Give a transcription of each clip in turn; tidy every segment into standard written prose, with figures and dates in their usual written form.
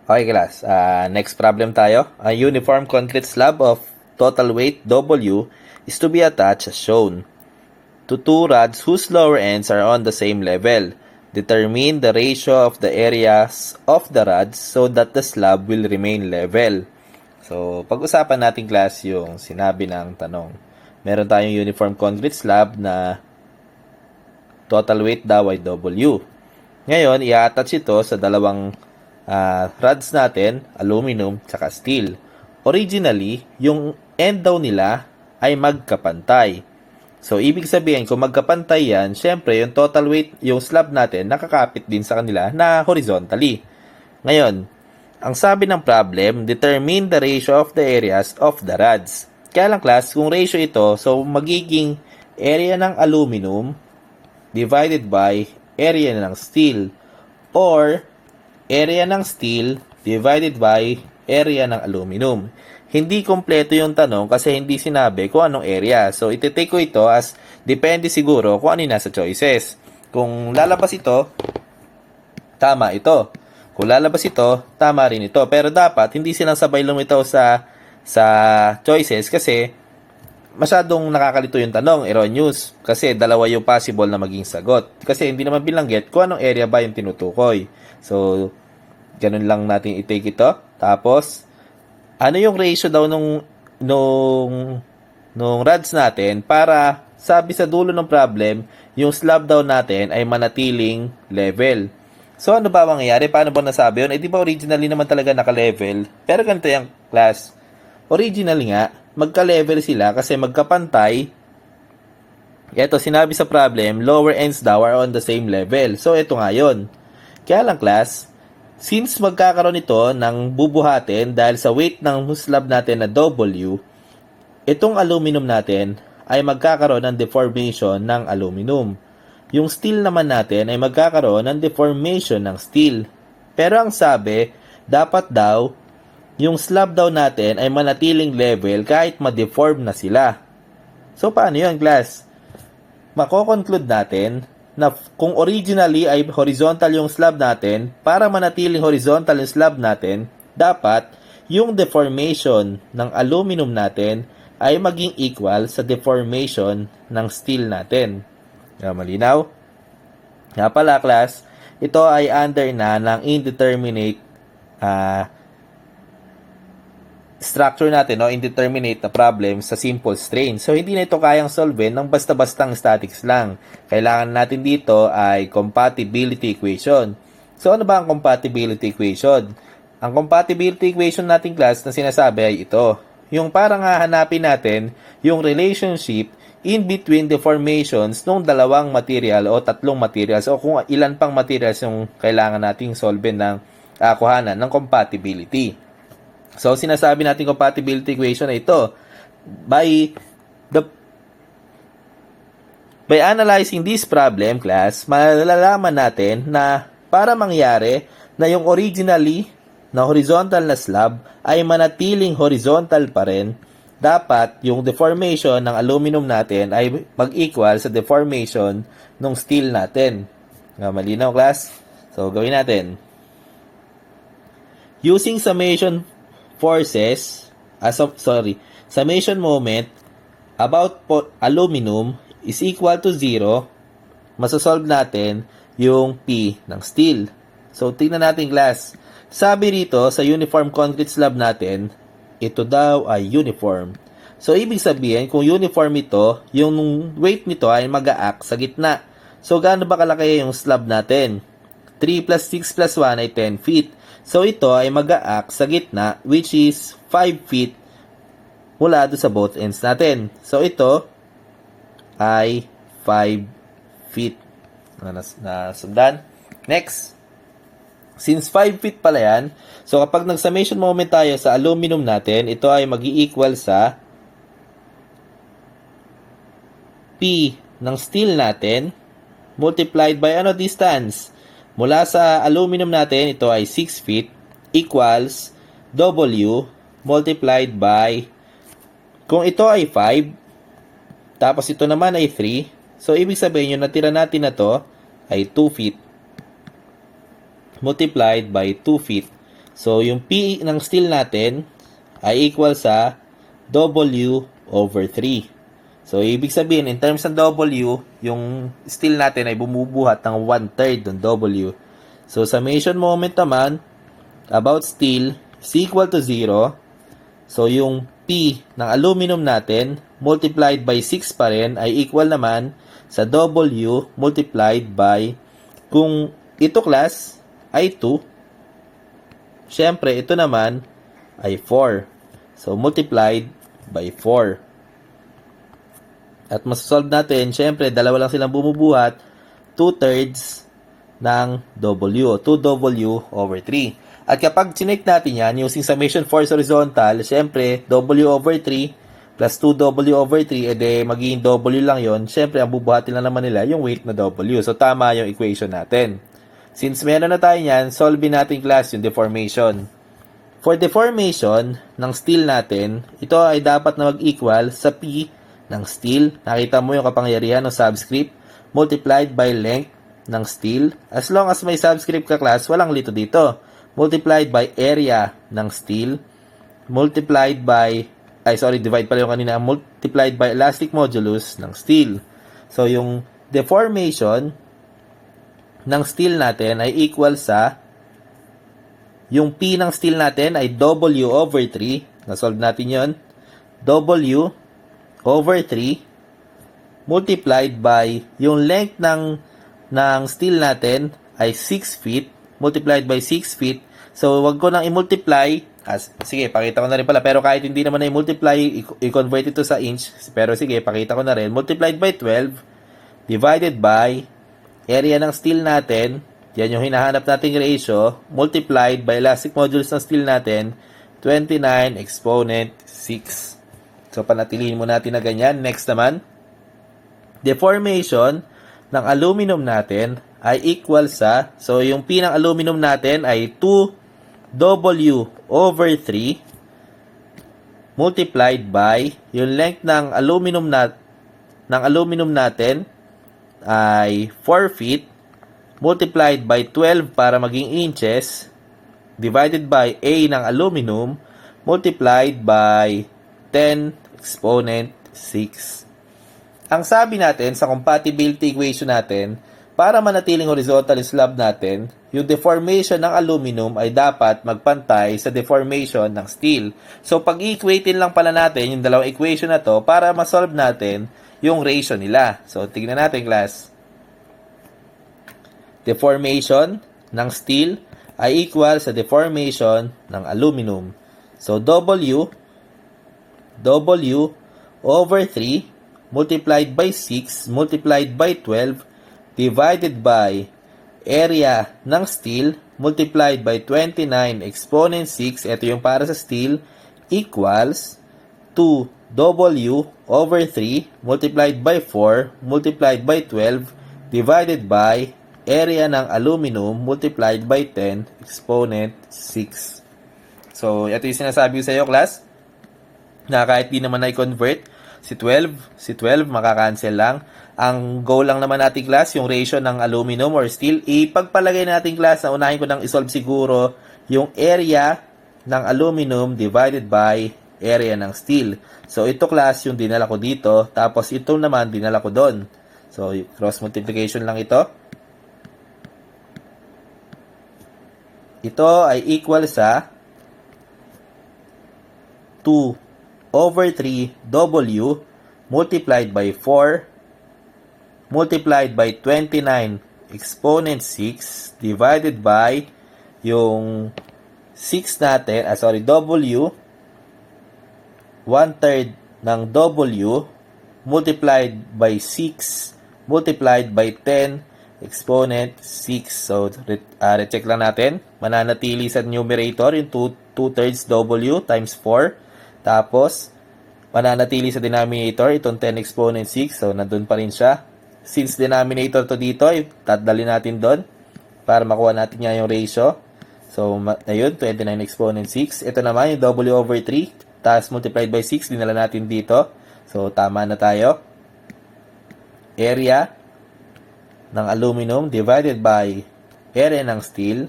Okay, class. Next problem tayo. A uniform concrete slab of total weight W is to be attached as shown to two rods whose lower ends are on the same level. Determine the ratio of the areas of the rods so that the slab will remain level. So, pag-usapan natin class yung sinabi ng tanong. Meron tayong uniform concrete slab na total weight daw ay W. Ngayon, i-attach ito sa dalawang rods natin, aluminum, tsaka steel. Originally, yung end daw nila ay magkapantay. So, ibig sabihin, kung magkapantay yan, syempre, yung total weight, yung slab natin, nakakapit din sa kanila na horizontally. Ngayon, ang sabi ng problem, determine the ratio of the areas of the rods. Kaya lang class, kung ratio ito, so magiging area ng aluminum divided by area ng steel or area ng steel divided by area ng aluminum. Hindi kompleto yung tanong kasi hindi sinabi kung anong area. So, iti-take ko ito as depende siguro kung ano yung nasa choices. Kung lalabas ito, tama ito. Kung lalabas ito, tama rin ito. Pero dapat hindi silang sabay lumitaw sa choices kasi masyadong nakakalito yung tanong, erroneous. Kasi dalawa yung possible na maging sagot. Kasi hindi naman bilanggit kung anong area ba yung tinutukoy. So, ganun lang natin i-take ito. Tapos, ano yung ratio daw nung rods natin para sabi sa dulo ng problem, yung slab daw natin ay manatiling level. So, ano ba mangyayari? Paano ba nasabi yun? Eh, di ba originally naman talaga naka-level? Pero ganito yung class. Originally nga, magka-level sila kasi magkapantay. Ito, sinabi sa problem, lower ends daw are on the same level. So, ito nga yun. Kaya lang class, since magkakaroon ito ng bubuhatin dahil sa weight ng slab natin na W, itong aluminum natin ay magkakaroon ng deformation ng aluminum. Yung steel naman natin ay magkakaroon ng deformation ng steel. Pero ang sabi, dapat daw, yung slab daw natin ay manatiling level kahit ma-deform na sila. So, paano yun, class? Mako-conclude natin na kung originally ay horizontal yung slab natin, para manatiling horizontal yung slab natin, dapat yung deformation ng aluminum natin ay maging equal sa deformation ng steel natin. Malinaw? Nga pala, class, ito ay under na ng indeterminate structure natin, no? Indeterminate na problem sa simple strain. So, hindi na ito kayang solve ng basta-bastang statics lang. Kailangan natin dito ay compatibility equation. So, ano ba ang compatibility equation? Ang compatibility equation natin, class, na sinasabi ay ito. Yung parang hahanapin natin yung relationship in between the formations ng dalawang material o tatlong materials o kung ilan pang materials yung kailangan nating solve ng kuhanan ng compatibility. So, sinasabi natin compatibility equation na ito. By analyzing this problem, class, malalaman natin na para mangyari na yung originally na horizontal na slab ay manatiling horizontal pa rin, dapat yung deformation ng aluminum natin ay mag-equal sa deformation ng steel natin. Malinaw, class? So, gawin natin. Using summation forces, summation moment about aluminum is equal to 0, masasolve natin yung P ng steel. So, tingnan natin, class. Sabi rito, sa uniform concrete slab natin, ito daw ay uniform. So, ibig sabihin, kung uniform ito, yung weight nito ay mag-a-act sa gitna. So, gaano ba kalaki yung slab natin? 3 plus 6 plus 1 ay 10 feet. So, ito ay mag-a-act sa gitna, which is 5 feet mula doon sa both ends natin. So, ito ay 5 feet. Nasundan. Next. Since 5 feet pala yan, so kapag nag-summation moment tayo sa aluminum natin, ito ay mag-i-equal sa P ng steel natin multiplied by distance? Mula sa aluminum natin, ito ay 6 feet equals W multiplied by, kung ito ay 5, tapos ito naman ay 3, so ibig sabihin yung natira natin na to ay 2 feet multiplied by 2 feet. So, yung P ng steel natin ay equal sa W over 3. So, ibig sabihin, in terms ng W, yung steel natin ay bumubuhat ng 1/3 ng W. So, summation moment naman about steel is equal to 0. So, yung P ng aluminum natin multiplied by 6 pa rin ay equal naman sa W multiplied by, kung ito class ay 2, syempre ito naman ay 4. So, multiplied by 4. At masasolve natin, syempre, dalawa lang silang bumubuhat, 2/3 ng W, 2W over 3. At kapag chinek natin yan, using summation force horizontal, syempre, W over 3 plus 2W over 3, edi magiging W lang yon. Syempre, ang bubuhatin lang naman nila yung weight na W. So, tama yung equation natin. Since meron na tayo yan, solve natin class yung deformation. For deformation ng steel natin, ito ay dapat na mag-equal sa P ng steel. Nakita mo yung kapangyarihan ng subscript multiplied by length ng steel. As long as may subscript ka class, walang lito dito. Multiplied by area ng steel multiplied by, divide pala yung kanina, multiplied by elastic modulus ng steel. So, yung deformation ng steel natin ay equal sa, yung P ng steel natin ay W over 3. Na-solve natin yon. W over 3 multiplied by yung length ng steel natin ay 6 feet multiplied by 6 feet. So, wag ko nang i-multiply. Sige, pakita ko na rin pala. Pero kahit hindi naman na i-multiply, i-convert ito sa inch. Pero sige, pakita ko na rin. Multiplied by 12 divided by area ng steel natin. Yan yung hinahanap nating ratio. Multiplied by elastic modulus ng steel natin, 29 exponent 6. So, panatilihin mo natin na ganyan. Next naman, deformation ng aluminum natin ay equal sa, so yung P ng aluminum natin ay 2W over 3 multiplied by, yung length ng aluminum natin ay 4 feet multiplied by 12 para maging inches divided by A ng aluminum multiplied by 10 exponent 6. Ang sabi natin sa compatibility equation natin, para manatiling horizontal yung slab natin, yung deformation ng aluminum ay dapat magpantay sa deformation ng steel. So, pag-equatein lang pala natin yung dalawang equation na to para ma-solve natin yung ratio nila. So, tignan natin class. Deformation ng steel ay equal sa deformation ng aluminum. So, W over 3 multiplied by 6 multiplied by 12 divided by area ng steel multiplied by 29 exponent 6, ito yung para sa steel, equals 2W over 3 multiplied by 4 multiplied by 12 divided by area ng aluminum multiplied by 10 exponent 6. So, ito yung sinasabi ko sa iyo, class, na kahit di naman na-convert, si 12 makakancel lang. Ang goal lang naman natin, class, yung ratio ng aluminum or steel. Ipagpalagay natin, class, na unahin ko nang isolve siguro yung area ng aluminum divided by area ng steel. So, ito, class, yung dinala ko dito. Tapos, ito naman, dinala ko doon. So, cross multiplication lang ito. Ito ay equal sa 2 over 3W multiplied by 4 multiplied by 29 exponent 6 divided by yung 6 natin, W, 1/3 ng W multiplied by 6 multiplied by 10 exponent 6. So, recheck lang natin. Mananatili sa numerator yung 2/3 W times 4. Tapos, mananatili sa denominator itong 10 exponent 6. So, nandun pa rin siya. Since denominator to dito, tatdali natin doon para makuha natin nga yung ratio. So, ayun, 29 exponent 6. Ito naman yung W over 3. Tapos, multiplied by 6, dinala natin dito. So, tama na tayo. Area ng aluminum divided by area ng steel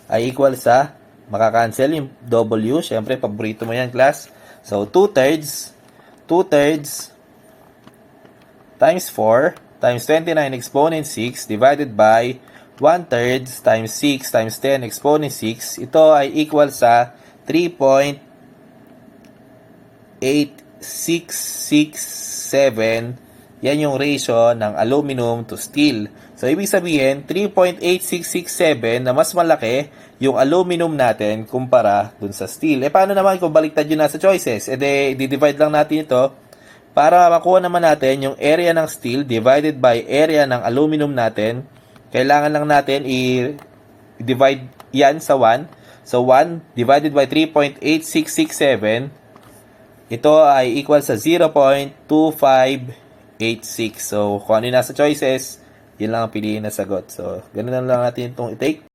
ay equal sa Makakancel yung W. Siyempre, paborito mo yan, class. So, 2/3 times 4 times 29 exponent 6 divided by 1/3 times 6 times 10 exponent 6. Ito ay equal sa 3.8667. Yan yung ratio ng aluminum to steel. So, ibig sabihin, 3.8667 na mas malaki yung aluminum natin kumpara dun sa steel. Paano naman kung baliktad yun nasa choices? Di-divide lang natin ito para makuha naman natin yung area ng steel divided by area ng aluminum natin. Kailangan lang natin i-divide yan sa 1. So, 1 divided by 3.8667, ito ay equal sa 0.2586. So, kung ano yung nasa choices, yun lang ang piliin na sagot. So, ganun lang natin itong i-take.